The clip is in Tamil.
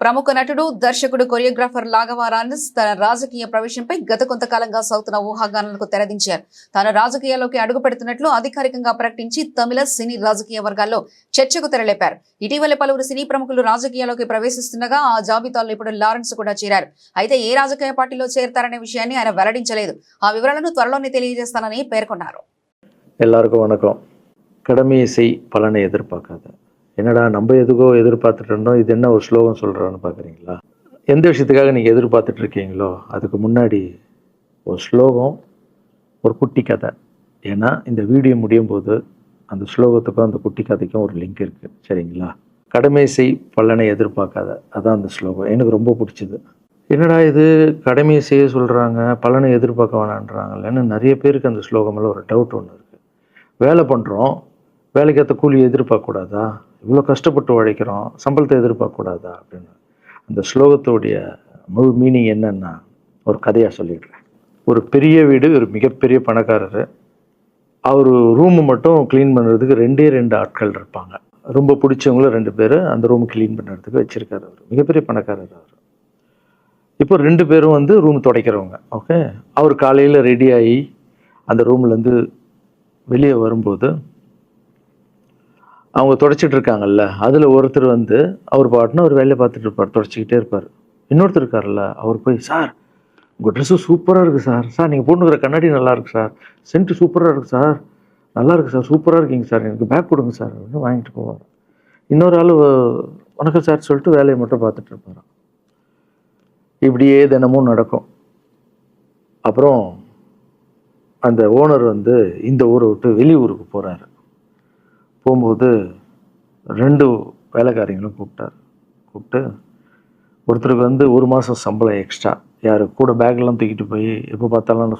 ప్రముఖ నటుడు దర్శకుడు కొరియోగ్రాఫర్ లాఘవారాన్స్ తన రాజకీయ ప్రవేశంపై గత కొంతకాలంగా సాగుతున్న ఊహాగానాలకు తెరదించారు. తాను రాజకీయాల్లోకి అడుగు పెడుతున్నట్లు అధికారికంగా ప్రకటించి తమిళ సినీ రాజకీయ వర్గాల్లో చర్చకు తెరలేపారు. ఇటీవల పలువురు సినీ ప్రముఖులు రాజకీయాల్లోకి ప్రవేశిస్తుండగా ఆ జాబితాలో ఇప్పుడు లారెన్స్ కూడా చేరారు. అయితే ఏ రాజకీయ పార్టీలో చేరతారనే విషయాన్ని ఆయన వెల్లడించలేదు. ఆ వివరాలను త్వరలోనే తెలియజేస్తానని పేర్కొన్నారు. எல்லாருக்கும் வணக்கம். கடமையை செய் பலனை எதிர்பார்க்காத. என்னடா நம்ம எதுக்கோ எதிர்பார்த்துட்டு இருந்தோம், இது என்ன ஒரு ஸ்லோகம் சொல்கிறான்னு பார்க்குறீங்களா? எந்த விஷயத்துக்காக நீங்கள் எதிர்பார்த்துட்டு இருக்கீங்களோ அதுக்கு முன்னாடி ஒரு ஸ்லோகம், ஒரு குட்டி கதை. ஏன்னா இந்த வீடியோ முடியும் போது அந்த ஸ்லோகத்துக்கும் அந்த குட்டி கதைக்கும் ஒரு லிங்க் இருக்குது, சரிங்களா? கடமை செய் பலனை எதிர்பார்க்காத, அதான் அந்த ஸ்லோகம். எனக்கு ரொம்ப பிடிச்சிது. என்னடா இது கடமையை செய்ய சொல்கிறாங்க, பலனை எதிர்பார்க்க வேணான்றாங்கல்லன்னு நிறைய பேருக்கு அந்த ஸ்லோகமெல்லாம் ஒரு டவுட் ஒன்று இருக்குது. வேலை பண்ணுறோம், வேலைக்கேற்ற கூலியை எதிர்பார்க்கக்கூடாதா? இவ்வளோ கஷ்டப்பட்டு உழைக்கிறோம், சம்பளத்தை எதிர்பார்க்கக்கூடாதா அப்படின்னு. அந்த ஸ்லோகத்தோடைய முழு மீனிங் என்னன்னா ஒரு கதையாக சொல்லிடுறேன். ஒரு பெரிய வீடு, ஒரு மிகப்பெரிய பணக்காரர். அவர் ரூமு மட்டும் க்ளீன் பண்ணுறதுக்கு ரெண்டு ஆட்கள் இருப்பாங்க. ரொம்ப பிடிச்சவங்களும் 2 பேர் அந்த ரூம் க்ளீன் பண்ணுறதுக்கு வச்சுருக்காரு. அவர் மிகப்பெரிய பணக்காரர். அவர் இப்போ 2 பேரும் வந்து ரூம் துடைக்கிறவங்க. ஓகே, அவர் காலையில் ரெடியாகி அந்த ரூம்லேருந்து வெளியே வரும்போது அவங்க துடைச்சிட்டு இருக்காங்கல்ல, அதில் ஒருத்தர் வந்து அவர் பாட்டுன்னு ஒரு வேலையை பார்த்துட்டு இருப்பார், துடைச்சிக்கிட்டே இருப்பார். இன்னொருத்தர் இருக்கார்ல, அவர் போய், சார் உங்கள் ட்ரெஸ்ஸு சூப்பராக இருக்குது சார், சார் நீங்கள் போட்டுக்கிற கண்ணாடி நல்லா இருக்குது சார், சென்ட்டு சூப்பராக இருக்குது சார், நல்லா இருக்குது சார், சூப்பராக இருக்கீங்க சார், எனக்கு பேக் கொடுங்க சார் அப்படின்னு வாங்கிட்டு போவார். இன்னொரு ஆள் வணக்கம் சார் சொல்லிட்டு வேலையை மட்டும் பார்த்துட்டு இருப்பார். இப்படியே தினமும் நடக்கும். அப்புறம் அந்த ஓனர் வந்து இந்த ஊரை விட்டு வெளியூருக்கு போகிறாரு. போகும்போது 2 வேலைக்காரங்களும் கூப்பிட்டு ஒருத்தருக்கு வந்து 1 மாதம் சம்பளம் எக்ஸ்ட்ரா, யார் கூட பேக்லாம் தூக்கிட்டு போய் எப்போ பார்த்தாலும்